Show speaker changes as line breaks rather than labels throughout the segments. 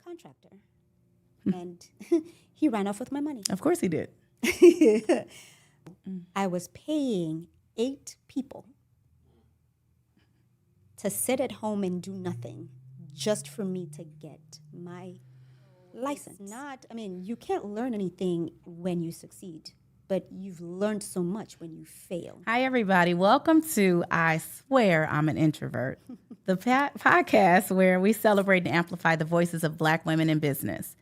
contractor. And he ran off with my money.
Of course he did.
I was paying 8 people to sit at home and do nothing just for me to get my license. You can't learn anything when you succeed, but you've learned so much when you fail.
Hi, everybody. Welcome to I Swear I'm an Introvert, the podcast where we celebrate and amplify the voices of Black women in business.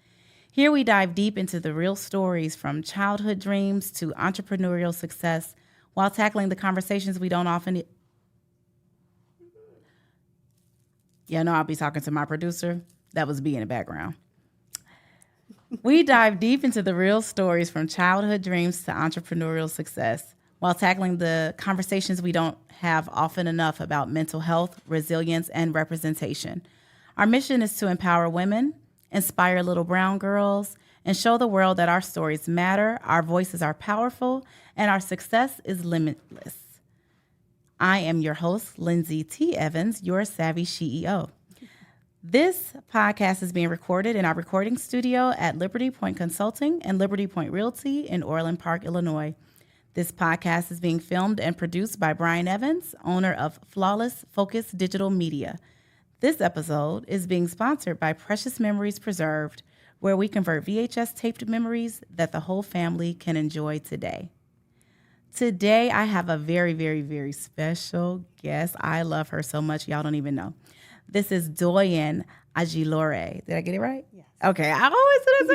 Here we dive deep into the real stories from childhood dreams to entrepreneurial success while tackling the conversations we don't often... Yeah, no, I'll be talking to my producer. That was B in the background. We dive deep into the real stories from childhood dreams to entrepreneurial success while tackling the conversations we don't have often enough about mental health, resilience, and representation. Our mission is to empower women, inspire little brown girls, and show the world that our stories matter, our voices are powerful, and our success is limitless. I am your host, Lindsey T. Evans, your Savvy SheEO. This podcast is being recorded in our recording studio at Liberty Point Consulting and Liberty Point Realty in Orland Park, Illinois. This podcast is being filmed and produced by Brian Evans, owner of Flawless Focus Digital Media. This episode is being sponsored by Precious Memories Preserved, where we convert VHS taped memories that the whole family can enjoy today. Today, I have a very, very, very special guest. I love her so much, y'all don't even know. This is Doyin Ajilore. Did I get it right?
Yes.
Okay, I always said it's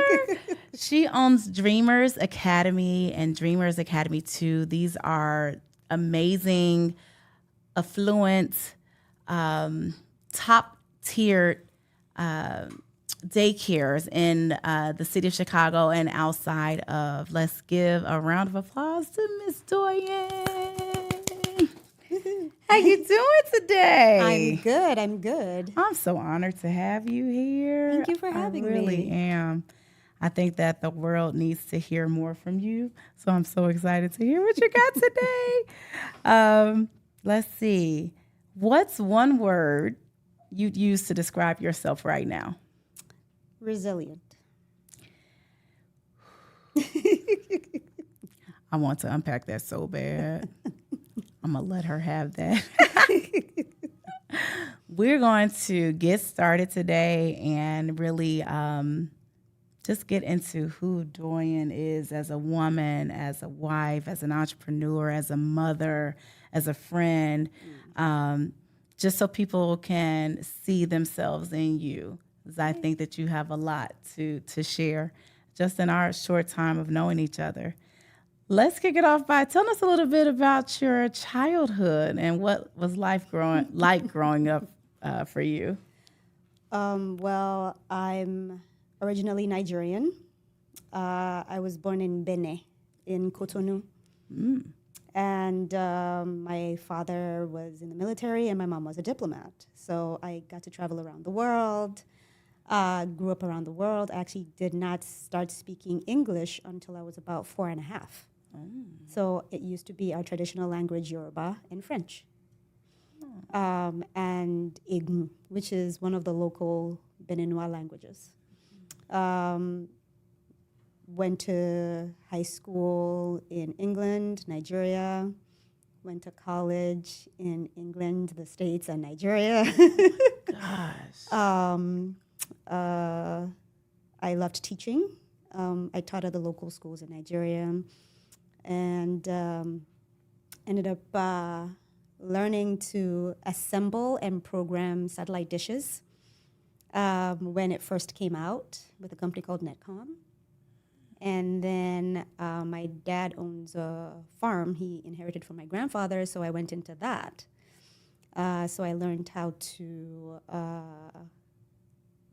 her. She owns Dreamers Academy and Dreamers Academy 2. These are amazing, affluent, top-tiered daycares in the city of Chicago and outside of. Let's give a round of applause to Miss Doyin. How you doing today?
I'm good.
I'm so honored to have you here.
Thank you for having me.
I really am. I think that the world needs to hear more from you, so I'm so excited to hear what you got today. Let's see. What's one word you'd use to describe yourself right now?
Resilient.
I want to unpack that so bad. I'm going to let her have that. We're going to get started today and really just get into who Doyin is as a woman, as a wife, as an entrepreneur, as a mother, as a friend, just so people can see themselves in you. Because I think that you have a lot to share just in our short time of knowing each other. Let's kick it off by telling us a little bit about your childhood and what was life growing up for you.
Well, I'm originally Nigerian. I was born in Benin, in Cotonou. And my father was in the military and my mom was a diplomat. So I got to travel around the world, grew up around the world. I actually did not start speaking English until I was about 4 and a half. So it used to be our traditional language, Yoruba and French. And Igbo, which is one of the local Beninois languages. Went to high school in England, Nigeria. Went to college in England, the States, and Nigeria.
Gosh.
I loved teaching. I taught at the local schools in Nigeria. And ended up learning to assemble and program satellite dishes when it first came out with a company called Netcom. And then my dad owns a farm he inherited from my grandfather, so I went into that. So I learned how to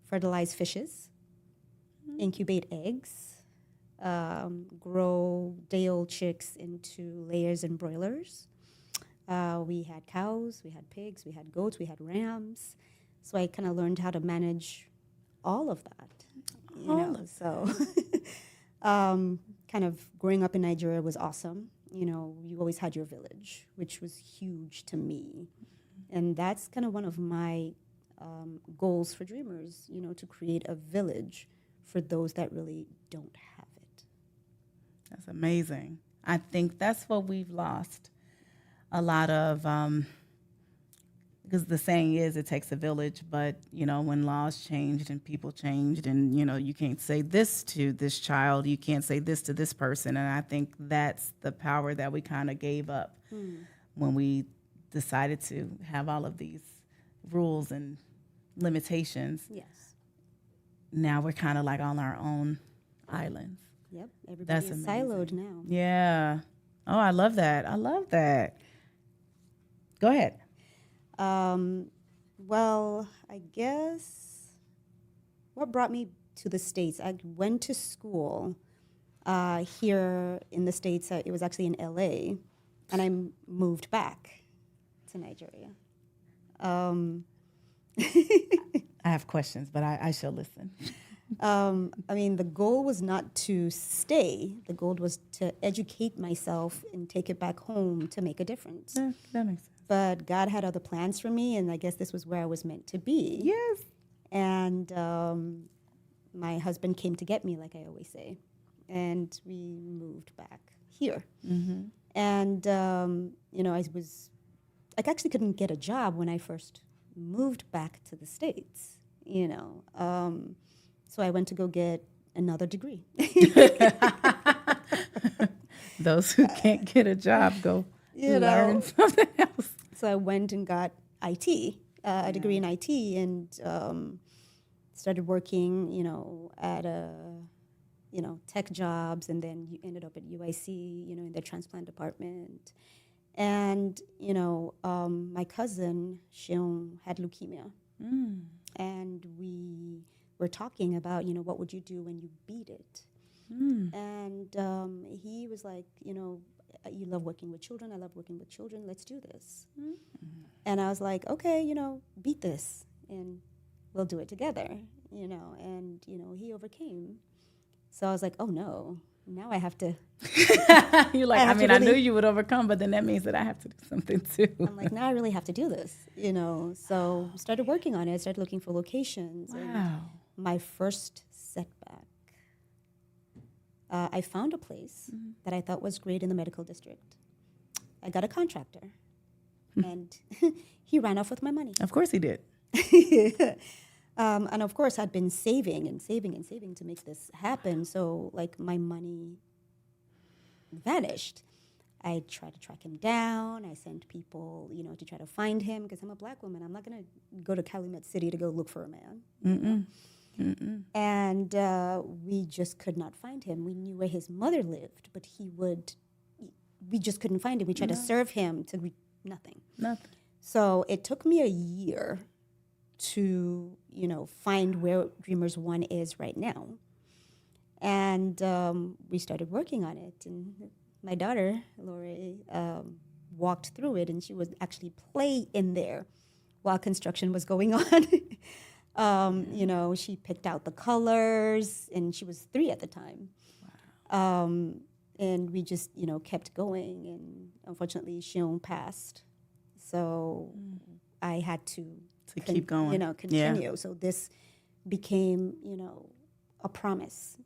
fertilize fishes, incubate eggs, grow day-old chicks into layers and broilers. We had cows, we had pigs, we had goats, we had rams. So I kind of learned how to manage all of that. So kind of growing up in Nigeria was awesome. You know, you always had your village, which was huge to me. And that's kind of one of my goals for dreamers, to create a village for those that really don't have it.
That's amazing. I think that's what we've lost. A lot of, because the saying is it takes a village, but, when laws changed and people changed and, you can't say this to this child, you can't say this to this person. And I think that's the power that we kind of gave up when we decided to have all of these rules and limitations.
Yes.
Now we're kind of like on our own islands.
Yep. Everybody is siloed now.
Yeah. Oh, I love that. I love that. Go ahead.
Well, I guess what brought me to the States, I went to school here in the States. It was actually in LA, and I moved back to Nigeria.
I have questions, but I shall listen.
The goal was not to stay. The goal was to educate myself and take it back home to make a difference.
Yeah, that makes sense.
But God had other plans for me, and I guess this was where I was meant to be.
Yes.
And my husband came to get me, like I always say, and we moved back here.
Mm-hmm.
And, I actually couldn't get a job when I first moved back to the States, So I went to go get another degree.
Those who can't get a job go learn something else.
So I went and got IT, a degree in IT, and started working, at tech jobs, and then you ended up at UIC, in the transplant department. And, my cousin, Shion, had leukemia. And we were talking about, what would you do when you beat it? And he was like, you love working with children. I love working with children. Let's do this. And I was like, okay, beat this, and we'll do it together, And, he overcame. So I was like, oh, no. Now I have to.
You're like, I knew you would overcome, but then that means that I have to do something too.
I'm like, now I really have to do this, So started working on it. Started looking for locations.
Wow.
And my first setback, I found a place that I thought was great in the medical district. I got a contractor, and he ran off with my money.
Of course he did.
And of course, I'd been saving and saving and saving to make this happen. So, my money vanished. I tried to track him down. I sent people, to try to find him because I'm a black woman. I'm not going to go to Calumet City to go look for a man. And we just could not find him. We knew where his mother lived, but we just couldn't find him. We tried to serve him nothing.
Nothing.
So it took me a year to, find where Dreamers One is right now. And we started working on it. And my daughter, Lori, walked through it, and she would actually play in there while construction was going on. She picked out the colors, and she was 3 at the time. Wow. And we just, kept going. And unfortunately, Shion passed. So I had to
keep going.
Continue.
Yeah.
So this became, a promise,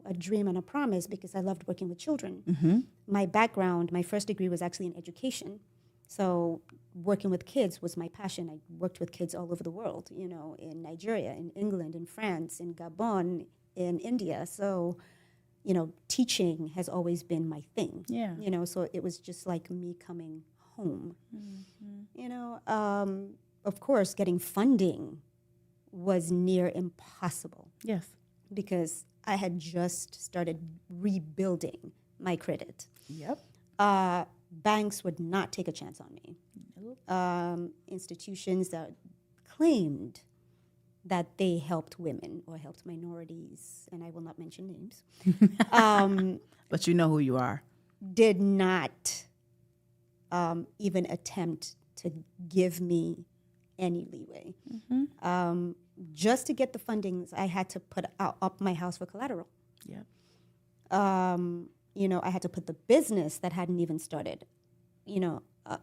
a dream and a promise, because I loved working with children.
Mm-hmm.
My background, my first degree was actually in education. So working with kids was my passion. I worked with kids all over the world, in Nigeria, in England, in France, in Gabon, in India. So, teaching has always been my thing.
Yeah.
So it was just like me coming home. Of course, getting funding was near impossible.
Yes.
Because I had just started rebuilding my credit.
Yep.
Banks would not take a chance on me. Nope. Institutions that claimed that they helped women or helped minorities, and I will not mention names,
but you know who you are,
did not even attempt to give me any leeway. Mm-hmm. Just to get the fundings, I had to put up my house for collateral.
Yep.
I had to put the business that hadn't even started,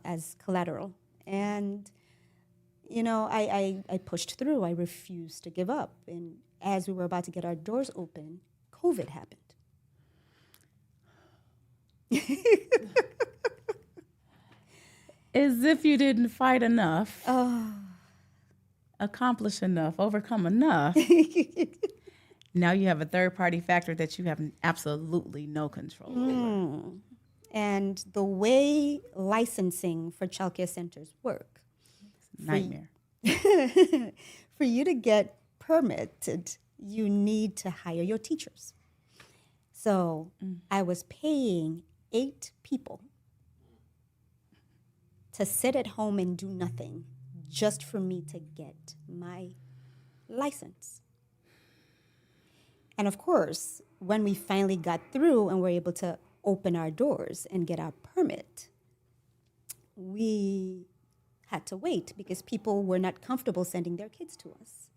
as collateral. And, I pushed through. I refused to give up. And as we were about to get our doors open, COVID happened.
As if you didn't fight enough, accomplish enough, overcome enough. Now you have a third-party factor that you have absolutely no control over.
And the way licensing for childcare centers work,
Nightmare.
for you to get permitted, you need to hire your teachers. So I was paying 8 people to sit at home and do nothing just for me to get my license. And of course, when we finally got through and were able to open our doors and get our permit, we had to wait because people were not comfortable sending their kids to us.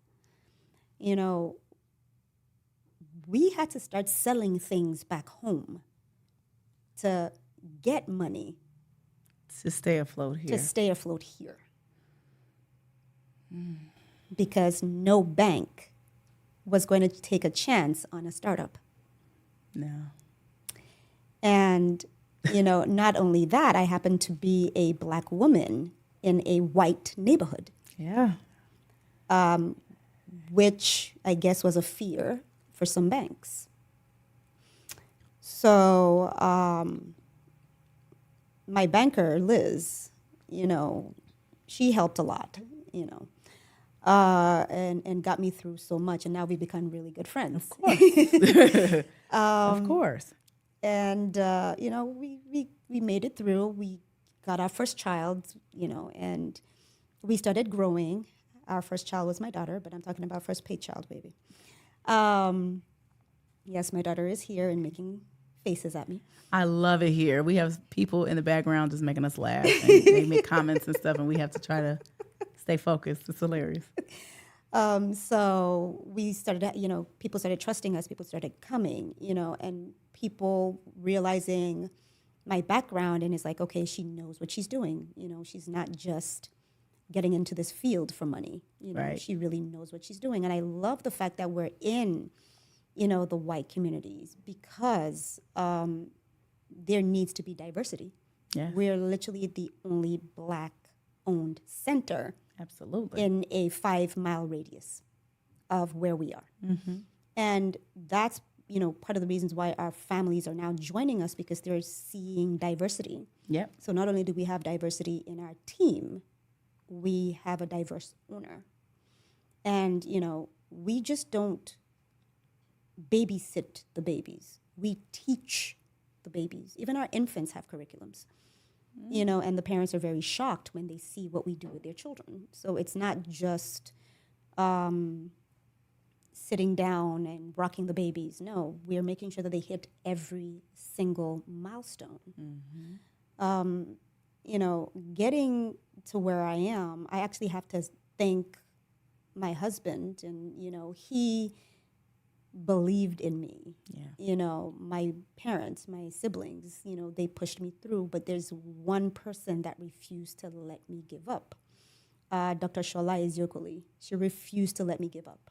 We had to start selling things back home to get money
To stay afloat here.
Because no bank was going to take a chance on a startup.
No.
And, not only that, I happened to be a Black woman in a white neighborhood.
Yeah.
Which I guess was a fear for some banks. So my banker, Liz, she helped a lot, and got me through so much. And now we've become really good friends.
Of course. Of course.
And, we made it through. We got our first child, and we started growing. Our first child was my daughter, but I'm talking about first paid child, baby. Yes, my daughter is here and making faces at me.
I love it here. We have people in the background just making us laugh. And they make comments and stuff, and we have to try to stay focused. It's hilarious.
So we started, people started trusting us. People started coming, and people realizing my background, and it's like, okay, she knows what she's doing. She's not just getting into this field for money.
Right.
She really knows what she's doing. And I love the fact that we're in, the white communities because there needs to be diversity.
Yeah.
We're literally the only Black-owned center
Absolutely.
in a 5-mile radius of where we are.
Mm-hmm.
And that's, part of the reasons why our families are now joining us because they're seeing diversity.
Yep.
So not only do we have diversity in our team, we have a diverse owner. And, we just don't babysit the babies. We teach the babies. Even our infants have curriculums. And the parents are very shocked when they see what we do with their children. So it's not just sitting down and rocking the babies. No, we're making sure that they hit every single milestone. Getting to where I am, I actually have to thank my husband, and, he believed in me.
Yeah.
My parents, my siblings, they pushed me through, but there's one person that refused to let me give up. Dr. Shola Eziokoli, she refused to let me give up.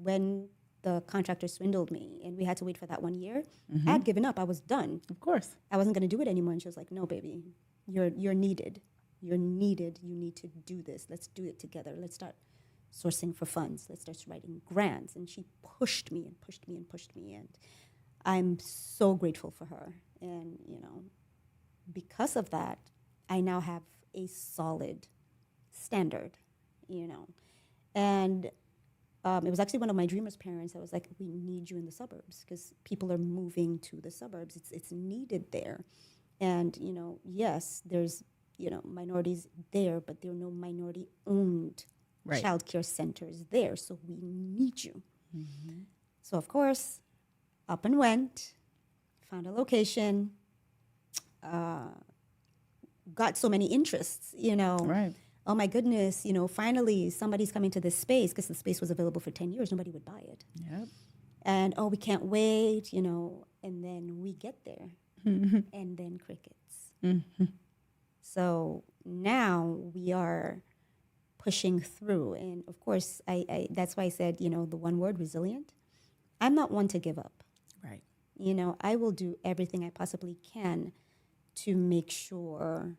When the contractor swindled me and we had to wait for that 1 year, I had given up. I was done.
Of course.
I wasn't going to do it anymore. And she was like, no, baby, you're needed. You're needed. You need to do this. Let's do it together. Let's start sourcing for funds. Let's start writing grants. And she pushed me and pushed me and pushed me. And I'm so grateful for her. And, because of that, I now have a solid standard, And it was actually one of my dreamers' parents that was like, we need you in the suburbs because people are moving to the suburbs. It's needed there. And, yes, there's, minorities there, but there are no minority-owned childcare centers there. So we need you. Mm-hmm. So, of course, up and went, found a location, got so many interests,
Right.
Oh, my goodness, finally somebody's coming to this space because the space was available for 10 years. Nobody would buy it.
Yep.
And, we can't wait, and then we get there. And then crickets. So now we are pushing through. And of course, I that's why I said, the one word, resilient. I'm not one to give up.
Right.
I will do everything I possibly can to make sure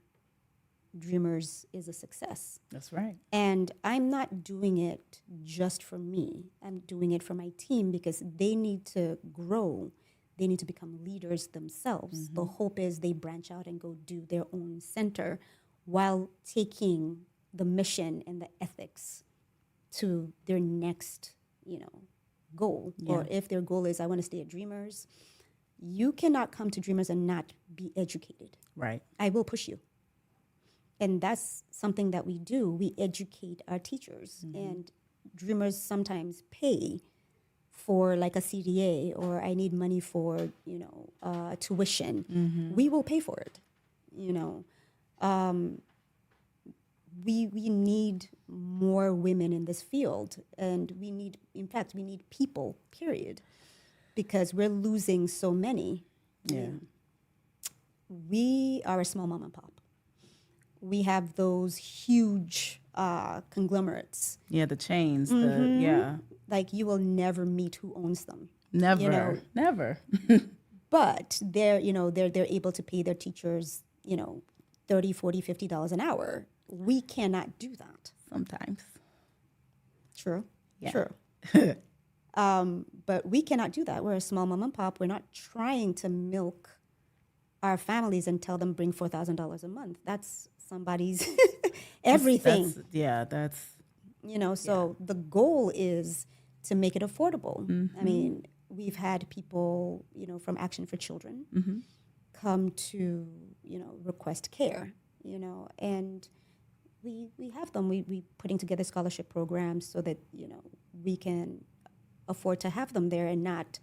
Dreamers is a success.
That's right.
And I'm not doing it just for me. I'm doing it for my team because they need to grow. They need to become leaders themselves. The hope is they branch out and go do their own center while taking the mission and the ethics to their next, goal.
Yeah.
Or if their goal is, I want to stay at Dreamers, you cannot come to Dreamers and not be educated.
Right.
I will push you. And that's something that we do. We educate our teachers. And Dreamers sometimes pay for like a CDA, or I need money for, tuition. We will pay for it. We need more women in this field. And we need people, period. Because we're losing so many.
Yeah.
We are a small mom and pop. We have those huge conglomerates.
Yeah, the chains.
Like you will never meet who owns them.
Never. Never.
But they're able to pay their teachers, $30, $40, $50 an hour. We cannot do that.
Sometimes.
True.
Yeah.
True. But we cannot do that. We're a small mom and pop. We're not trying to milk our families and tell them bring $4,000 a month. That's somebody's everything.
That's
So the goal is to make it affordable. I mean, we've had people, from Action for Children come to, request care, and we have them. We putting together scholarship programs so that, we can afford to have them there and not,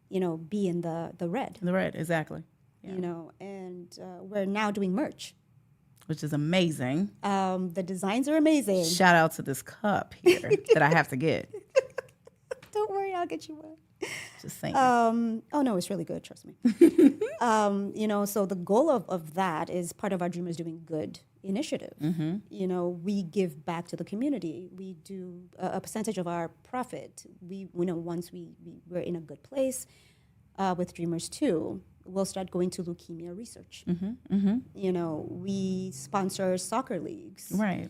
be in the red.
the red, exactly. Yeah.
And we're now doing merch.
Which is amazing.
The designs are amazing.
Shout out to this cup here that I have to get.
Don't worry, I'll get you one.
Just saying.
Oh no, it's really good. Trust me. So the goal of that is part of our Dreamers Doing Good initiative. We give back to the community. We do a percentage of our profit. Once we're in a good place with Dreamers 2, we'll start going to leukemia research. We sponsor soccer leagues.
Right.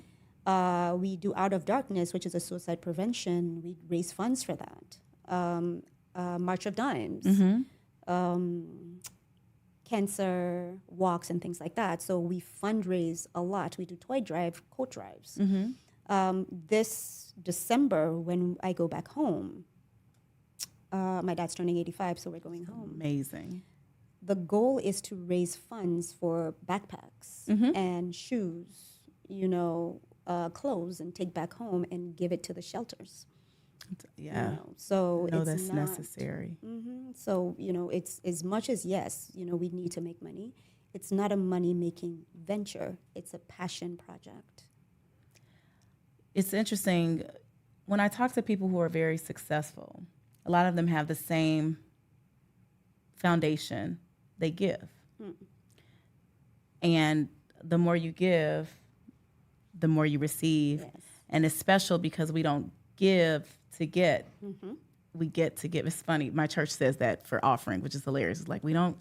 We do Out of Darkness, which is a suicide prevention. We raise funds for that. March of Dimes, cancer walks and things like that. So we fundraise a lot. We do toy drive, coat drives. This December, when I go back home, my dad's turning 85, so we're going home.
Amazing.
The goal is to raise funds for backpacks and shoes, clothes, and take back home and give it to the shelters.
Yeah.
So
no,
it's
that's
not
necessary.
So it's as much as yes, we need to make money. It's not a money-making venture. It's a passion project.
It's interesting when I talk to people who are very successful. A lot of them have the same foundation. They give. And the more you give, the more you receive.
Yes.
And it's special because we don't give to get. We get to give. It's funny. My church says that for offering, which is hilarious. It's like we don't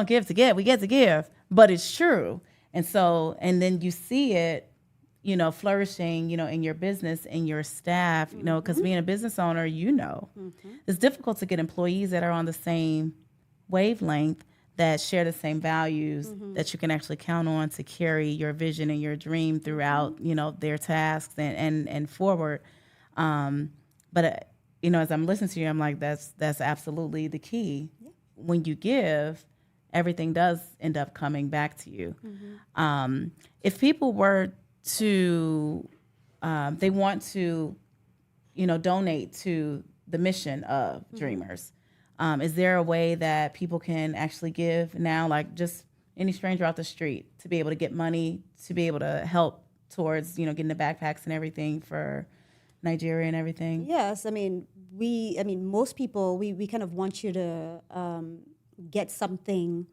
give to get, we get to give. But it's true. And so, and then you see it, flourishing, in your business and your staff, because being a business owner, it's difficult to get employees that are on the same wavelength, that share the same values, that you can actually count on to carry your vision and your dream throughout, their tasks and forward. But as I'm listening to you, I'm like, that's absolutely the key. Yeah. When you give, everything does end up coming back to you. If people were to, they want to, donate to the mission of Dreamers, is there a way that people can actually give now, like just any stranger off the street, to be able to get money, to be able to help towards, getting the backpacks and everything for Nigeria and everything?
Yes, most people, we kind of want you to get something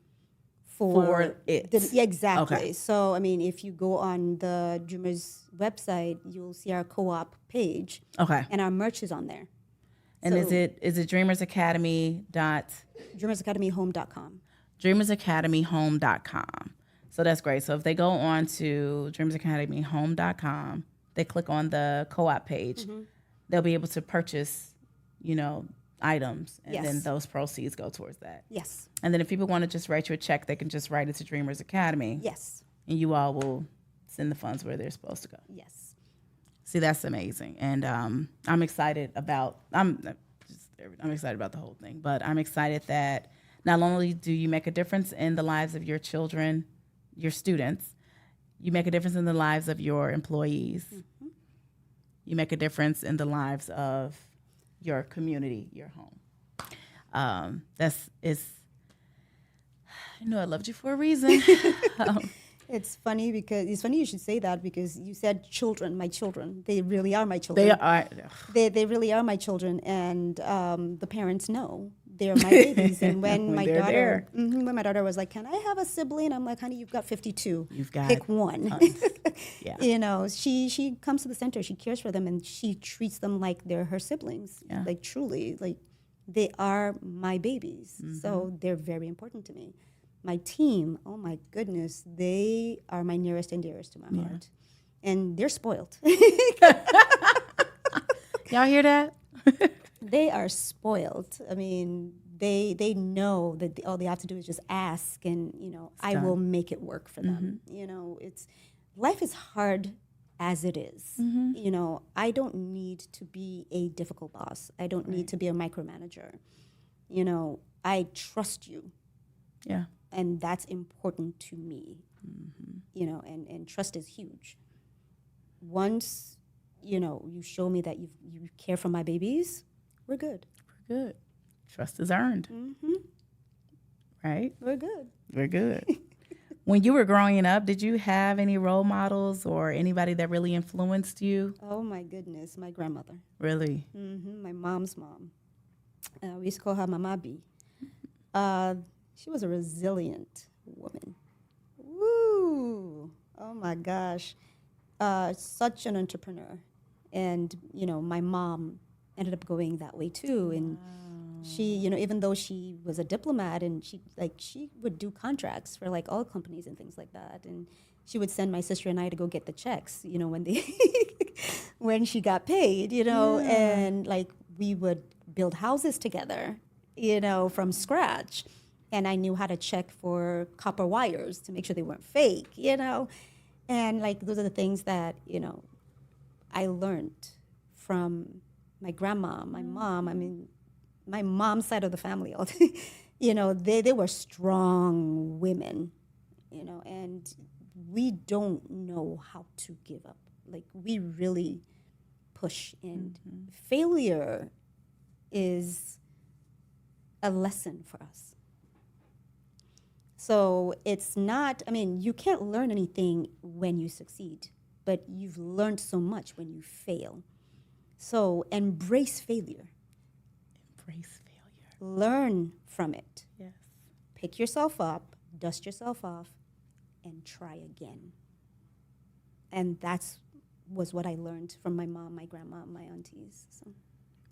For it.
Yeah, exactly.
Okay.
So, I mean, if you go on the Dreamers website, you'll see our co-op page.
Okay.
And our merch is on there.
And
So,
is it Dreamers Academy
DreamersAcademyHome.com.
DreamersAcademyHome.com. So that's great. So if they go on to DreamersAcademyHome.com, they click on the co-op page, they'll be able to purchase, items, and then those proceeds go towards that.
Yes.
And then if people want to just write you a check, they can just write it to Dreamers Academy.
Yes.
And you all will send the funds where they're supposed to go.
Yes.
See, that's amazing. And I'm excited about I'm excited about the whole thing, but I'm excited that not only do you make a difference in the lives of your children, your students, you make a difference in the lives of your employees. Mm-hmm. You make a difference in the lives of your community, your home. I loved you for a reason.
It's funny you should say that, because you said children, my children. They really are my children.
They are.
They really are my children, and the parents know they're my babies. And when my daughter was like, "Can I have a sibling?" I'm like, "Honey, you've got 52.
You've got
pick one."
Yeah.
She comes to the center. She cares for them, and she treats them like they're her siblings.
Yeah.
Like truly, like they are my babies. Mm-hmm. So they're very important to me. My team, oh my goodness, they are my nearest and dearest to my heart. And they're spoiled.
Y'all hear that?
They are spoiled. I mean, they know that all they have to do is just ask, and, I will make it work for them. Life is hard as it is. Mm-hmm. I don't need to be a difficult boss. I don't need to be a micromanager. I trust you.
Yeah.
And that's important to me, and trust is huge. Once, you show me that you care for my babies, we're good.
We're good. Trust is earned.
Mm-hmm.
Right?
We're good.
We're good. When you were growing up, did you have any role models or anybody that really influenced you?
Oh, my goodness. My grandmother.
Really?
Mm-hmm. My mom's mom. We used to call her Mama B. She was a resilient woman. Woo! Oh my gosh. Such an entrepreneur. And, my mom ended up going that way too. And she, even though she was a diplomat, and she would do contracts for like oil companies and things like that. And she would send my sister and I to go get the checks, when when she got paid, and like we would build houses together, from scratch. And I knew how to check for copper wires to make sure they weren't fake, And like those are the things that, I learned from my grandma, my mom. I mean, my mom's side of the family, they were strong women, and we don't know how to give up. Like we really push, and failure is a lesson for us. So it's not, you can't learn anything when you succeed, but you've learned so much when you fail. So embrace failure.
Embrace failure.
Learn from it.
Yes.
Pick yourself up, dust yourself off, and try again. And was what I learned from my mom, my grandma, my aunties. So.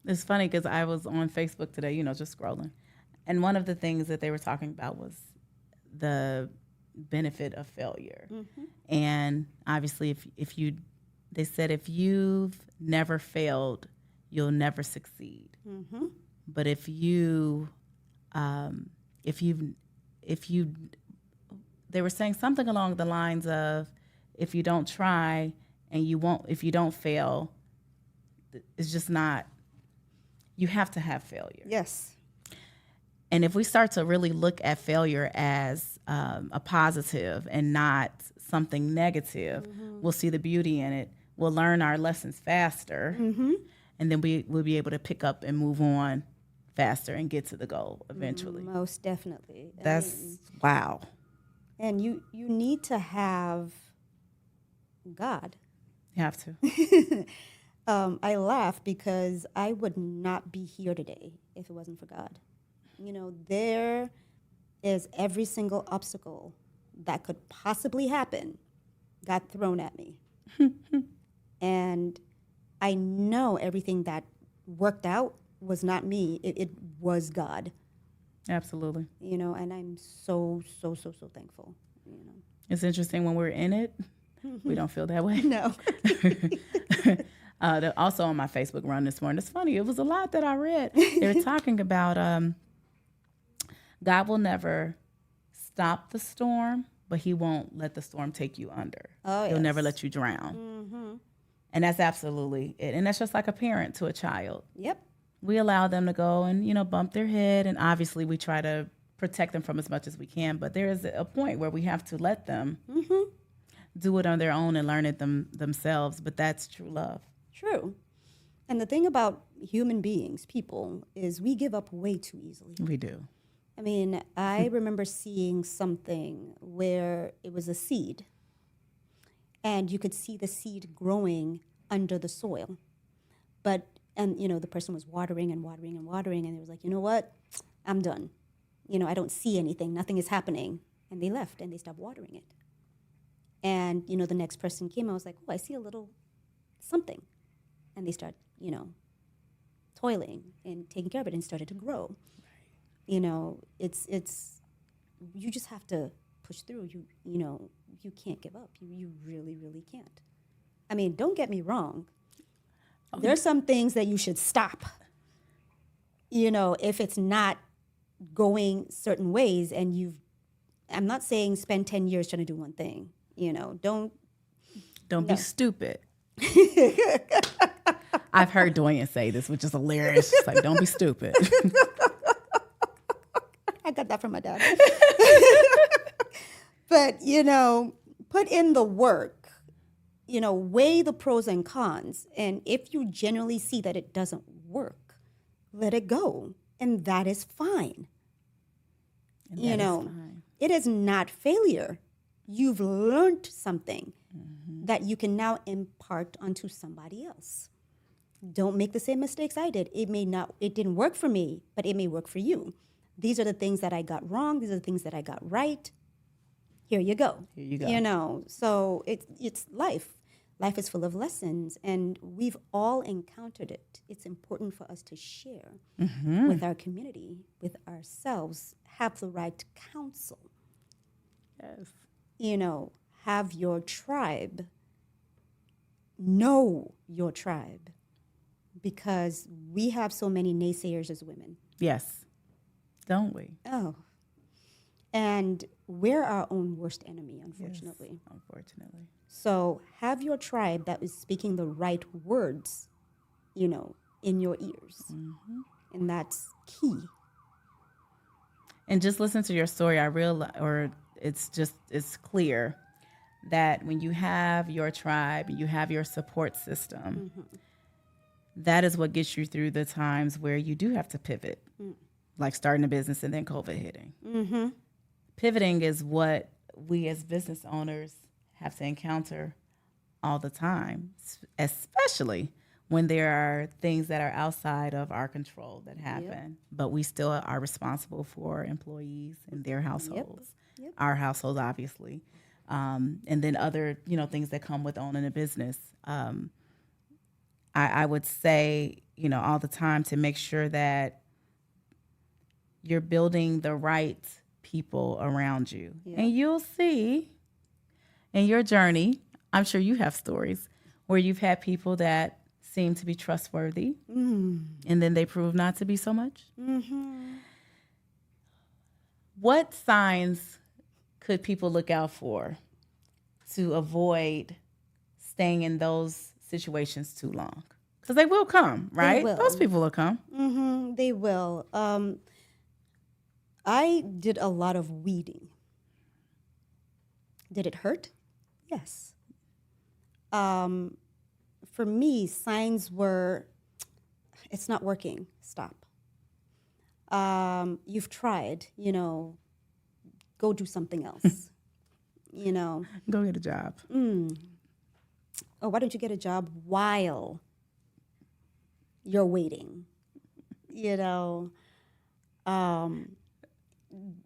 It's funny because I was on Facebook today, just scrolling. And one of the things that they were talking about was the benefit of failure. Mm-hmm. And obviously they said if you've never failed, you'll never succeed. Mm-hmm. But if you they were saying something along the lines of, if you don't try and if you don't fail, it's just not, you have to have failure.
Yes.
And if we start to really look at failure as a positive and not something negative, we'll see the beauty in it. We'll learn our lessons faster, and then we'll be able to pick up and move on faster and get to the goal eventually.
Most definitely.
Wow.
And you need to have God.
You have to.
I laugh because I would not be here today if it wasn't for God. There is every single obstacle that could possibly happen got thrown at me. And I know everything that worked out was not me. It was God.
Absolutely.
You know, and I'm so thankful, you know.
It's interesting when we're in it, we don't feel that way.
No.
Also on my Facebook run this morning, it's funny. It was a lot that I read. They were talking about God will never stop the storm, but he won't let the storm take you under.
Oh,
He'll
yes.
never let you drown. And that's absolutely it. And that's just like a parent to a child.
Yep.
We allow them to go and, bump their head. And obviously we try to protect them from as much as we can. But there is a point where we have to let them do it on their own and learn it themselves. But that's true love.
True. And the thing about human beings, people, is we give up way too easily.
We do.
I mean, I remember seeing something where it was a seed, and you could see the seed growing under the soil. And the person was watering and watering and watering, and they was like, you know what? I'm done. I don't see anything. Nothing is happening. And they left, and they stopped watering it. And, the next person came, I was like, oh, I see a little something. And they start, toiling and taking care of it and started to grow. It's you just have to push through. You can't give up. You really, really can't. I mean, don't get me wrong. There's some things that you should stop. If it's not going certain ways, and I'm not saying spend 10 years trying to do one thing. Don't
be stupid. I've heard Doyin say this, which is hilarious. It's like, don't be stupid.
I got that from my dad. But, put in the work, weigh the pros and cons. And if you genuinely see that it doesn't work, let it go. And that is fine. It is not failure. You've learned something that you can now impart onto somebody else. Don't make the same mistakes I did. It didn't work for me, but it may work for you. These are the things that I got wrong. These are the things that I got right. Here you go.
Here you go.
So it's life. Life is full of lessons, and we've all encountered it. It's important for us to share with our community, with ourselves, have the right counsel.
Yes.
Have your tribe. Know your tribe. Because we have so many naysayers as women.
Yes. Don't we?
Oh. And we're our own worst enemy, unfortunately.
Yes, unfortunately.
So have your tribe that is speaking the right words, in your ears. And that's key.
And just listen to your story. It's clear that when you have your tribe, you have your support system, that is what gets you through the times where you do have to pivot, like starting a business and then COVID hitting. Pivoting is what we as business owners have to encounter all the time, especially when there are things that are outside of our control that happen. But we still are responsible for employees and their households, our households, obviously. And then other, things that come with owning a business. I would say, all the time to make sure that you're building the right people around you. Yeah. And you'll see in your journey, I'm sure you have stories where you've had people that seem to be trustworthy and then they prove not to be so much. What signs could people look out for to avoid staying in those situations too long? Because they will come, right?
They will.
Those people will come.
They will. I did a lot of weeding. Did it hurt? Yes. For me, signs were, it's not working. Stop. You've tried, go do something else.
Go get a job.
Oh, why don't you get a job while you're waiting?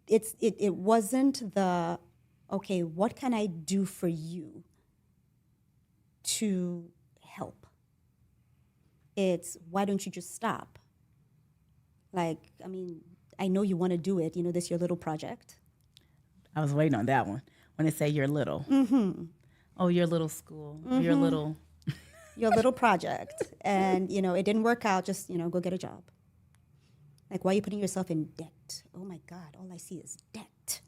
it wasn't the, okay, what can I do for you to help? It's, why don't you just stop? Like, I mean, I know you want to do it. You know, this your little project.
I was waiting on that one. When they say you're little.
Mm-hmm.
Oh, your little school.
Mm-hmm.
Your little.
Your little project. And, you know, it didn't work out. Just, you know, go get a job. Like, why are you putting yourself in debt? Oh, my God, all I see is debt.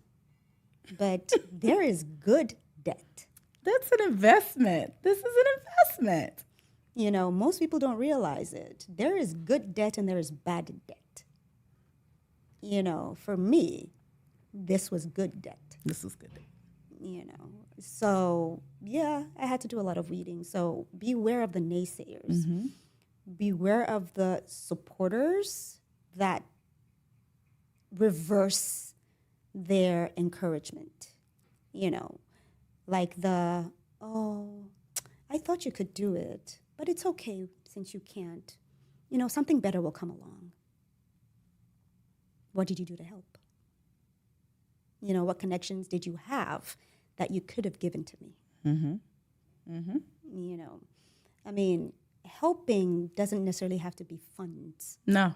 But there is good debt.
That's an investment. This is an investment.
You know, most people don't realize it. There is good debt and there is bad debt. You know, for me, this was good debt.
This was good.
You know, so yeah, I had to do a lot of weeding. So beware of the naysayers.
Mm-hmm.
Beware of the supporters that reverse their encouragement. You know, like the, oh, I thought you could do it, but it's okay since you can't. You know, something better will come along. What did you do to help? You know, what connections did you have that you could have given to me?
Mm-hmm. Mm-hmm.
You know, I mean, helping doesn't necessarily have to be funds.
No.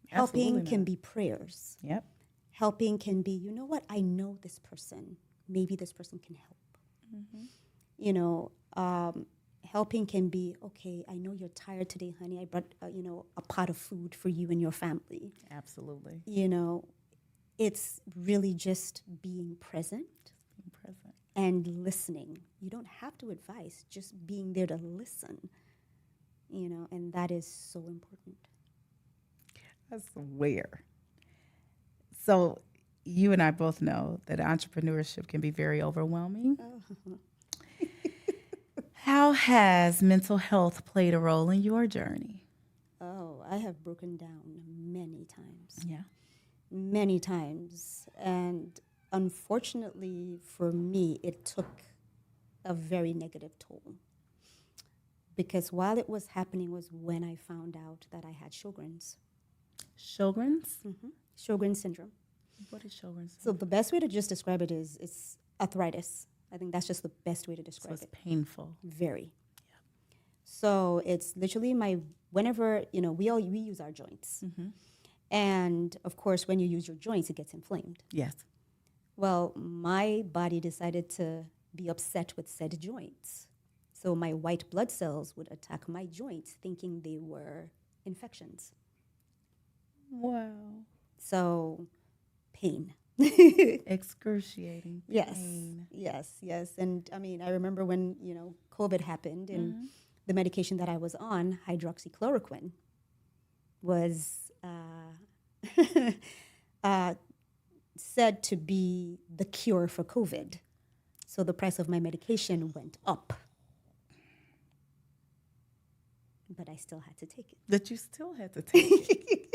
Helping can be prayers.
Yep.
Helping can be, you know what, I know this person. Maybe this person can help.
Mm-hmm.
You know, helping can be, okay, I know you're tired today, honey. I brought, you know, a pot of food for you and your family.
Absolutely.
You know, it's really just being present.
Being present.
And listening. You don't have to advise, just being there to listen. You know, and that is so important.
I swear. So you and I both know that entrepreneurship can be very overwhelming.
Oh.
How has mental health played a role in your journey?
Oh, I have broken down many times.
Yeah.
Many times. And unfortunately for me, it took a very negative toll. Because while it was happening was when I found out that I had Sjogren's.
Sjogren's?
Mm-hmm. Sjogren's syndrome.
What is Sjogren's?
So the best way to just describe it is it's arthritis. I think that's just the best way to describe
So it's
it.
painful.
Very.
Yeah.
So it's literally whenever, you know, we use our joints.
Mm-hmm.
And of course, when you use your joints, it gets inflamed.
Yes.
Well, my body decided to be upset with said joints. So my white blood cells would attack my joints thinking they were infections.
Wow.
So pain.
Excruciating
Yes,
pain.
yes. And I mean, I remember when, you know, COVID happened and
Mm-hmm.
the medication that I was on, hydroxychloroquine, was said to be the cure for COVID. So the price of my medication went up. But I still had to take it.
That you still had to take it.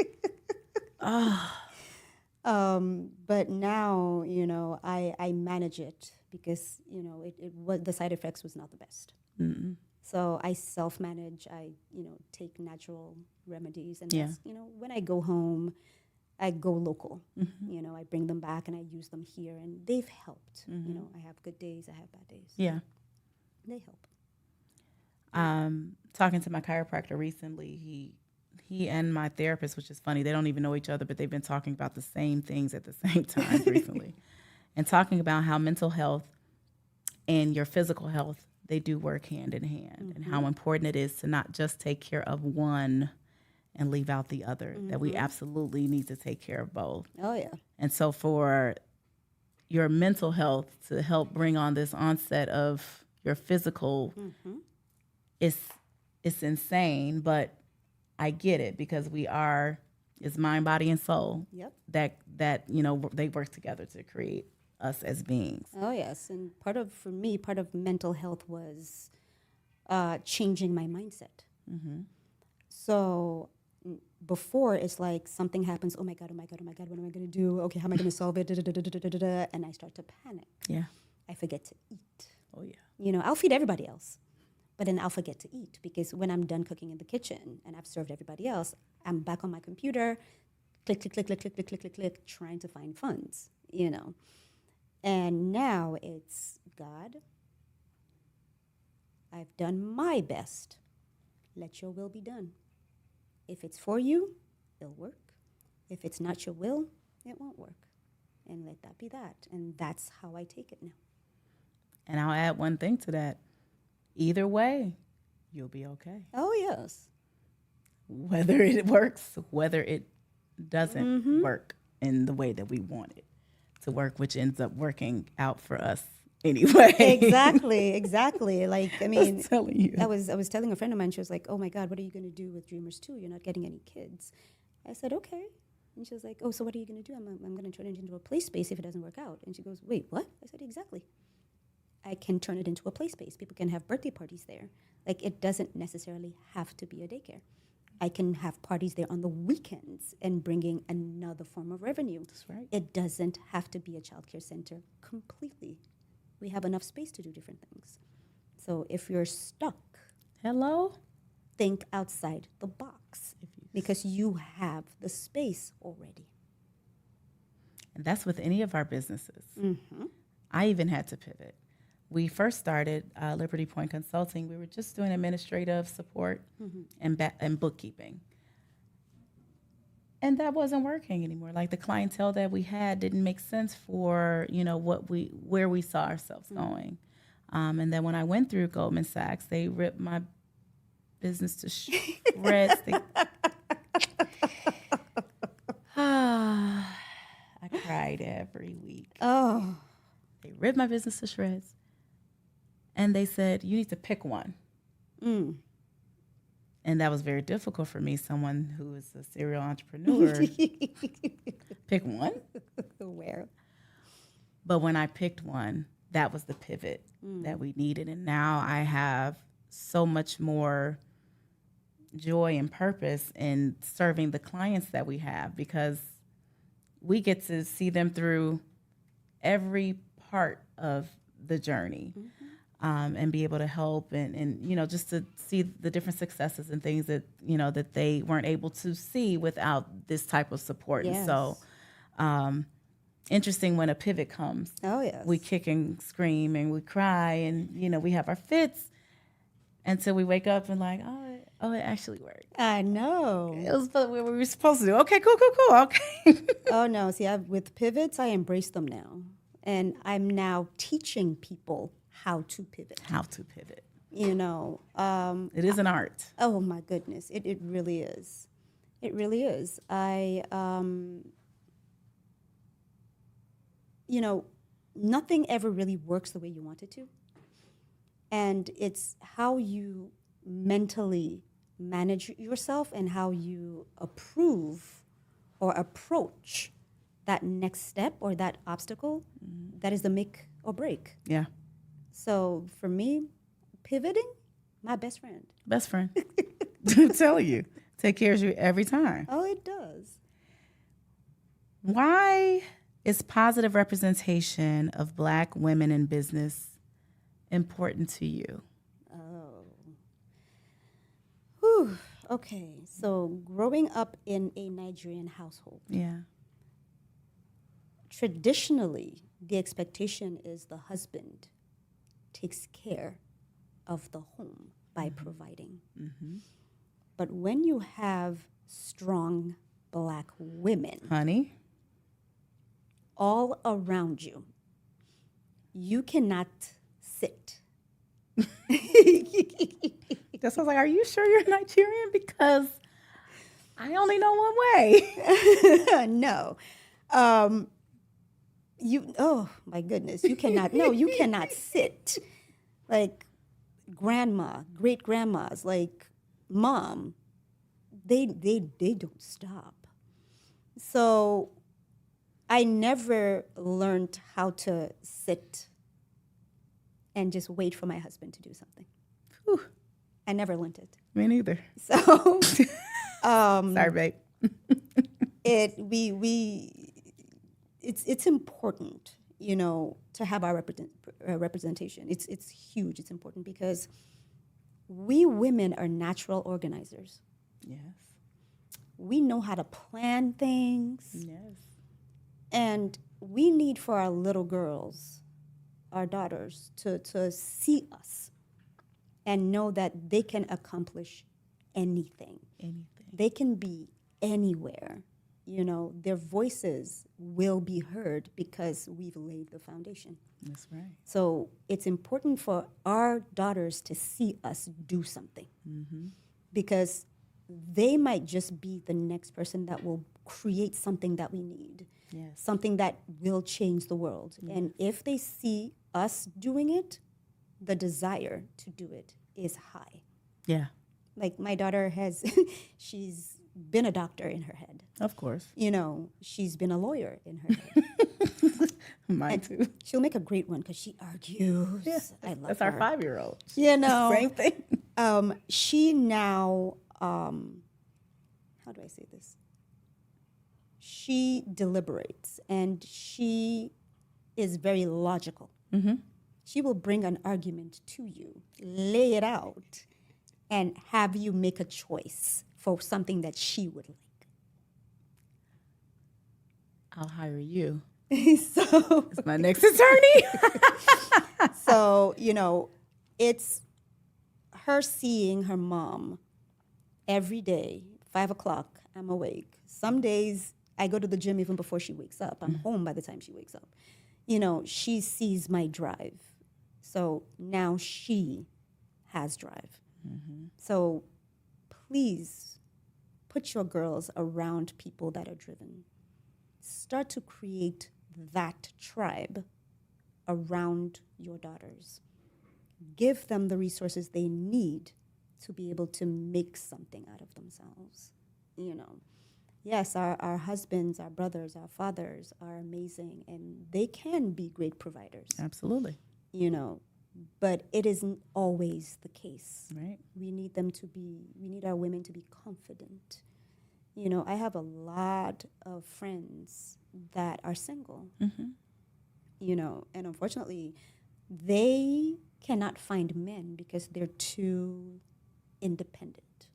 But now, you know, I manage it because, you know, the side effects was not the best.
Mm-mm.
So I self-manage. I, you know, take natural remedies. And,
Yeah.
that's, you know, when I go home, I go local.
Mm-hmm.
You know, I bring them back and I use them here. And they've helped.
Mm-hmm.
You know, I have good days. I have bad days.
Yeah.
They help.
Talking to my chiropractor recently, he and my therapist, which is funny, they don't even know each other, but they've been talking about the same things at the same time recently. And talking about how mental health and your physical health, they do work hand in hand,
Mm-hmm.
and how important it is to not just take care of one and leave out the other, that we absolutely need to take care of both.
Oh, yeah.
And so for your mental health to help bring on this onset of your physical, it's insane, but I get it because it's mind, body, and soul.
Yep.
That you know, they work together to create us as beings.
Oh, yes. And for me, part of mental health was changing my mindset.
Mm-hmm.
So before, it's like something happens, oh my God, what am I going to do? Okay, how am I going to solve it? And I start to panic.
Yeah.
I forget to eat.
Oh, yeah.
You know, I'll feed everybody else, but then I'll forget to eat because when I'm done cooking in the kitchen and I've served everybody else, I'm back on my computer click, click, click, click, click, click, click, click, click, trying to find funds, you know. And now it's, God, I've done my best. Let your will be done. If it's for you, it'll work. If it's not your will, it won't work. And let that be that. And that's how I take it now.
And I'll add one thing to that. Either way, you'll be okay.
Oh, yes.
Whether it works, whether it doesn't work in the way that we want it to work, which ends up working out for us anyway.
Exactly. Like, I mean,
telling you.
I was telling a friend of mine, she was like, oh my God, what are you going to do with Dreamers 2? You're not getting any kids. I said, okay. And she was like, oh, so what are you going to do? I'm going to turn it into a play space if it doesn't work out. And she goes, wait, what? I said, exactly. I can turn it into a play space. People can have birthday parties there. Like, it doesn't necessarily have to be a daycare. I can have parties there on the weekends and bringing another form of revenue.
That's right.
It doesn't have to be a childcare center completely. We have enough space to do different things. So if you're stuck,
Hello?
think outside the box because you have the space already.
And that's with any of our businesses.
Mm-hmm.
I even had to pivot. We first started Liberty Point Consulting. We were just doing administrative support and bookkeeping. And that wasn't working anymore. Like, the clientele that we had didn't make sense for, you know, where we saw ourselves going. And then when I went through Goldman Sachs, they ripped my business to shreds. I cried every week.
Oh.
They ripped my business to shreds. And they said, you need to pick one. And that was very difficult for me, someone who is a serial entrepreneur. Pick one?
Where?
But when I picked one, that was the pivot that we needed. And now I have so much more joy and purpose in serving the clients that we have, because we get to see them through every part of the journey. And be able to help and, you know, just to see the different successes and things that, you know, that they weren't able to see without this type of support.
Yes.
And so interesting when a pivot comes.
Oh, yes.
We kick and scream and we cry and, you know, we have our fits until we wake up and like, oh, it actually worked.
I know.
It was what we were supposed to do. Okay, cool. Okay.
Oh, no. See, with pivots, I embrace them now. And I'm now teaching people how to pivot. You know.
It is an art.
Oh, my goodness. It really is. It really is. You know, nothing ever really works the way you want it to. And it's how you mentally manage yourself and how you approve or approach that next step or that obstacle that is the make or break.
Yeah.
So for me, pivoting, my best friend.
Best friend. I'm telling you. Take care of you every time.
Oh, it does.
Why is positive representation of Black women in business important to you?
Oh. Whew. Okay. So growing up in a Nigerian household.
Yeah.
Traditionally, the expectation is the husband takes care of the home by providing. But when you have strong Black women,
Honey?
all around you, you cannot sit.
That sounds like, are you sure you're Nigerian? Because I only know one way.
No. Oh my goodness, you cannot, no, you cannot sit. Like grandma, great grandmas, like mom, they don't stop. So I never learned how to sit and just wait for my husband to do something.
Whew.
I never learned it.
Me neither.
So
Sorry, babe.
It's important, you know, to have our representation. It's huge. It's important because we women are natural organizers.
Yes.
We know how to plan things.
Yes.
And we need for our little girls, our daughters, to see us and know that they can accomplish anything. They can be anywhere. You know, their voices will be heard because we've laid the foundation.
That's right.
So it's important for our daughters to see us do something, because they might just be the next person that will create something that we need, something that will change the world. And if they see us doing it, the desire to do it is high.
Yeah.
Like my daughter has, she's been a doctor in her head.
Of course.
You know, she's been a lawyer in her head.
Mine too.
She'll make a great one because she argues.
Yeah,
I love
that's
her.
our 5-year-old.
You know.
Same thing.
She now, how do I say this? She deliberates and she is very logical. She will bring an argument to you, lay it out, and have you make a choice for something that she would like.
I'll hire you
So,
as my next attorney.
so, you know, it's her seeing her mom every day, 5 o'clock, I'm awake. Some days I go to the gym even before she wakes up. I'm home by the time she wakes up. You know, she sees my drive. So now she has drive. So please put your girls around people that are driven. Start to create that tribe around your daughters. Give them the resources they need to be able to make something out of themselves. You know, yes, our husbands, our brothers, our fathers are amazing, and they can be great providers.
Absolutely.
You know, but it isn't always the case.
Right.
We need our women to be confident. You know, I have a lot of friends that are single, you know, and unfortunately, they cannot find men because they're too independent.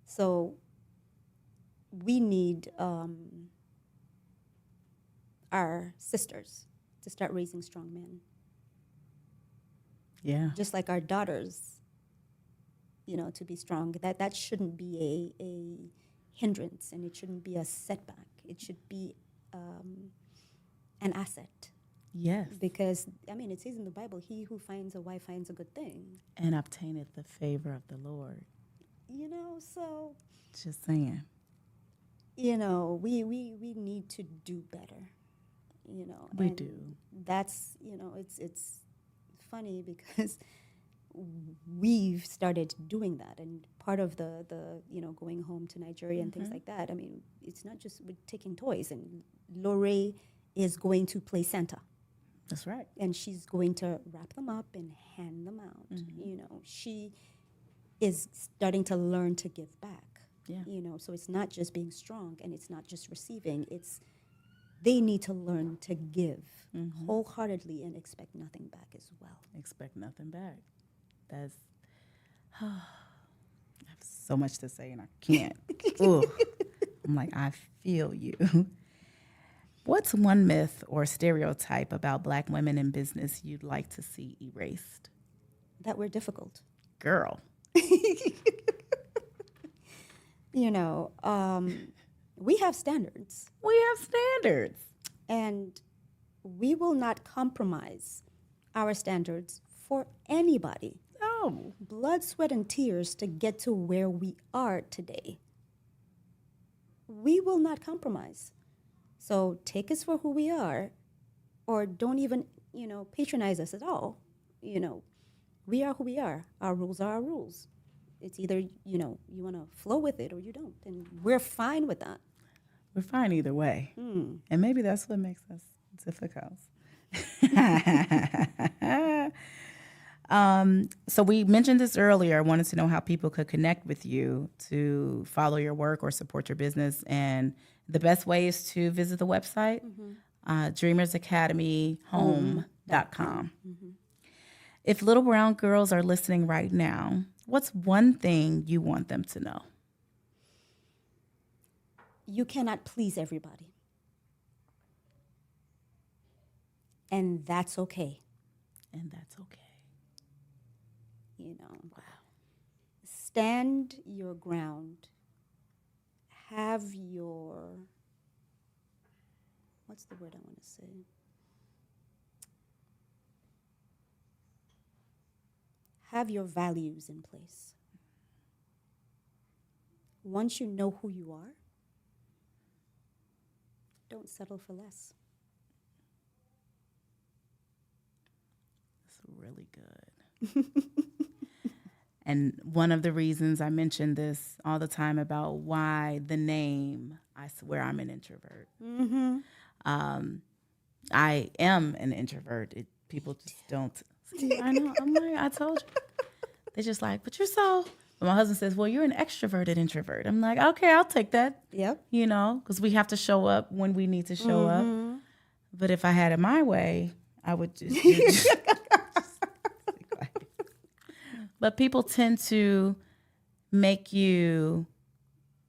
So we need our sisters to start raising strong men.
Yeah.
Just like our daughters, you know, to be strong. That shouldn't be a hindrance, and it shouldn't be a setback. It should be an asset.
Yes.
Because, I mean, it says in the Bible, he who finds a wife finds a good thing.
And obtaineth the favor of the Lord.
You know, so...
Just saying.
You know, we need to do better. You know.
We do.
That's, you know, it's funny because we've started doing that, and part of the you know, going home to Nigeria and things like that. I mean, it's not just with taking toys, and Lore is going to play Santa.
That's right.
And she's going to wrap them up and hand them out. You know, she is starting to learn to give back.
Yeah.
You know, so it's not just being strong, and it's not just receiving. It's they need to learn to give wholeheartedly and expect nothing back as well.
Expect nothing back. That's I have so much to say and I can't. Ooh. I'm like, I feel you. What's one myth or stereotype about Black women in business you'd like to see erased?
That we're difficult.
Girl.
You know, we have standards.
We have standards.
And we will not compromise our standards for anybody.
No.
Blood, sweat, and tears to get to where we are today. We will not compromise. So take us for who we are, or don't even, you know, patronize us at all. You know, we are who we are. Our rules are our rules. It's either, you know, you want to flow with it or you don't. And we're fine with that.
We're fine either way. And maybe that's what makes us difficult. So we mentioned this earlier. I wanted to know how people could connect with you to follow your work or support your business. And the best way is to visit the website, dreamersacademyhome.com. If little brown girls are listening right now, what's one thing you want them to know?
you cannot please everybody. And that's okay.
And that's okay.
You know.
Wow.
Stand your ground. Have your, what's the word I want to say? Have your values in place. Once you know who you are, don't settle for less.
That's really good. And one of the reasons I mention this all the time about why the name, I swear I'm an introvert.
Mm-hmm.
I am an introvert. People just don't see. I know. I'm like, I told you. They're just like, but you're so. But my husband says, well, you're an extroverted introvert. I'm like, okay, I'll take that.
Yep.
You know, because we have to show up when we need to show up. But if I had it my way, I would just But people tend to make you,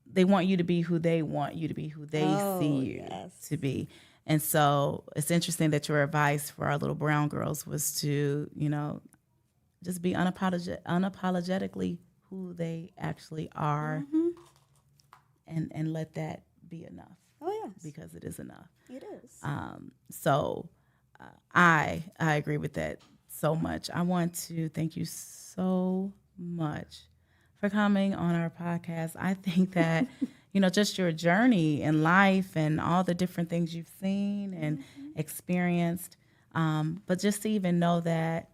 they want you to be who they want you to be, who they see you to be. And so it's interesting that your advice for our little brown girls was to, you know, just be unapologetically who they actually are, and let that be enough.
Oh, yes.
Because it is enough.
It is.
So I agree with that so much. I want to thank you so much for coming on our podcast. I think that, you know, just your journey in life and all the different things you've seen and experienced, but just to even know that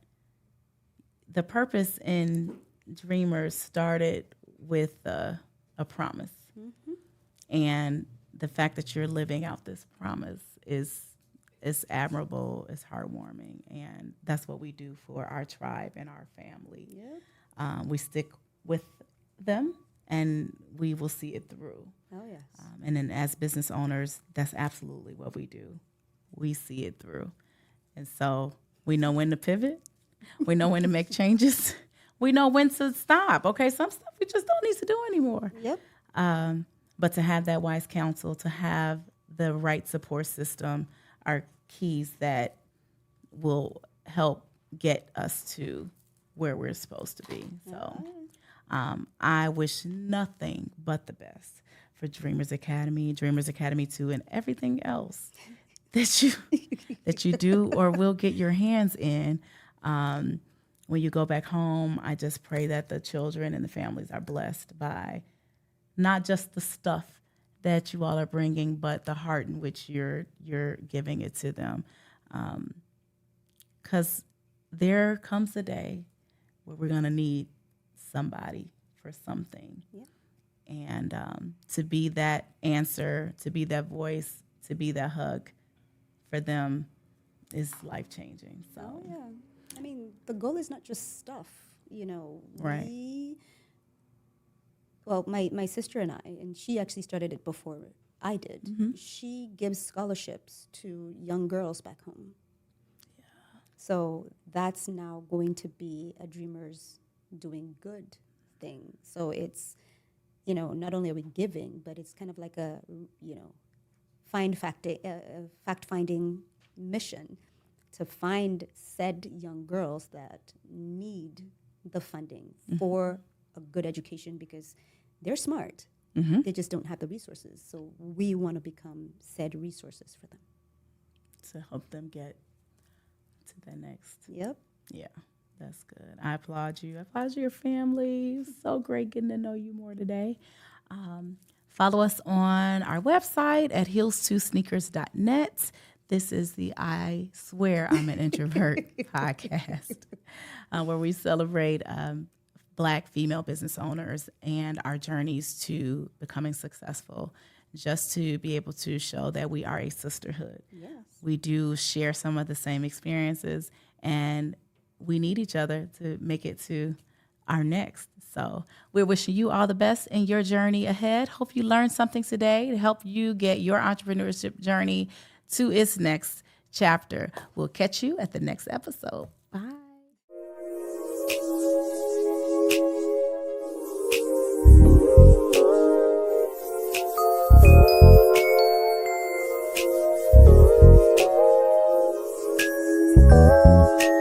the purpose in Dreamers started with a promise. And the fact that you're living out this promise is admirable, it's heartwarming, and that's what we do for our tribe and our family. Yep. We stick with them, and we will see it through.
Oh, yes.
And then as business owners, that's absolutely what we do. We see it through. And so we know when to pivot. We know when to make changes. We know when to stop. Okay, some stuff we just don't need to do anymore.
Yep.
But to have that wise counsel, to have the right support system are keys that will help get us to where we're supposed to be. So I wish nothing but the best for Dreamers Academy 2, and everything else that you do or will get your hands in. When you go back home, I just pray that the children and the families are blessed by not just the stuff that you all are bringing, but the heart in which you're giving it to them. Because there comes a day where we're going to need somebody for something. Yeah. And to be that answer, to be that voice, to be that hug for them is life-changing. So.
Oh, yeah. I mean, the goal is not just stuff, you know.
Right.
Well, my sister and I, and she actually started it before I did. Mm-hmm. She gives scholarships to young girls back home. Yeah. So that's now going to be a Dreamers Doing Good thing. So it's, you know, not only are we giving, but it's kind of like a, you know, fact-finding mission to find said young girls that need the funding for a good education, because they're smart. They just don't have the resources. So we want to become said resources for them.
To help them get to the next.
Yep.
Yeah, that's good. I applaud you. I applaud your family. So great getting to know you more today. Follow us on our website at heels2sneakers.net. This is the I Swear I'm an Introvert podcast, where we celebrate Black female business owners and our journeys to becoming successful, just to be able to show that we are a sisterhood.
Yes.
We do share some of the same experiences, and we need each other to make it to our next. So we're wishing you all the best in your journey ahead. Hope you learned something today to help you get your entrepreneurship journey to its next chapter. We'll catch you at the next episode. Bye.
you.